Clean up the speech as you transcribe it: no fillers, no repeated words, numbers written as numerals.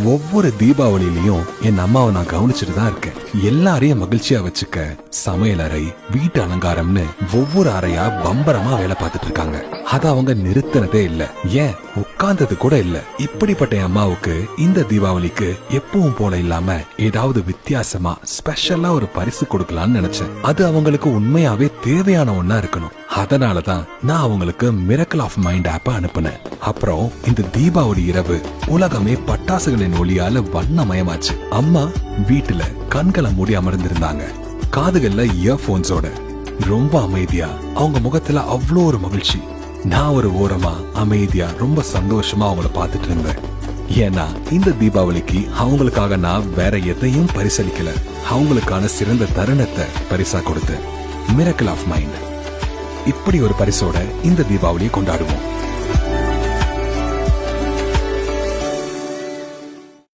ஒவ்வொரு தீபாவளியிலயும் என் அம்மாவை நான் கவனிச்சுட்டு தான் இருக்கேன். எல்லாரையும் மகிழ்ச்சியா வச்சுக்க சமையலறை, வீட்டு அலங்காரம்னு ஒவ்வொரு அறையா பம்பரமா வேலை பார்த்துட்டு இருக்காங்க. அத அவங்க நிறுத்தினதே இல்ல, ஏன் உட்கார்ந்தது கூட இல்ல. இப்படிப்பட்ட என் அம்மாவுக்கு இந்த தீபாவளிக்கு எப்பவும் போல இல்லாம ஏதாவது வித்தியாசமா ஸ்பெஷலா ஒரு பரிசு கொடுக்கலாம்னு நினைச்சேன். அது அவங்களுக்கு உண்மையாவே தேவையான ஒண்ணா இருக்கணும். அதனாலதான் நான் அவங்களுக்கு மிரக்கிள் ஆஃப் மைண்ட் ஆப்ப அனுப்புனேன். அப்புறம் இந்த தீபாவளி இரவு உலகமே பட்டாசுகளின் ஒளியால வண்ணமயமாச்சு. அம்மா வீட்டுல கண்களை மூடி அமர்ந்திருந்தாங்க, காதுகள்ல இயர்போன்ஸோட. ரொம்ப அமைதியா, அவங்க முகத்துல அவ்வளோ ஒரு மகிழ்ச்சி. நான் ஒரு ஓரமா அமைதியா ரொம்ப சந்தோஷமா அவங்கள பாத்துட்டு இருந்தேன். ஏன்னா இந்த தீபாவளிக்கு அவங்களுக்காக நான் வேற எதையும் பரிசளிக்கல, அவங்களுக்கான சிறந்த தருணத்தை பரிசா கொடுத்தேன். Miracle of mind. இப்படி ஒரு பரிசோட இந்த தீபாவளியை கொண்டாடுவோம்.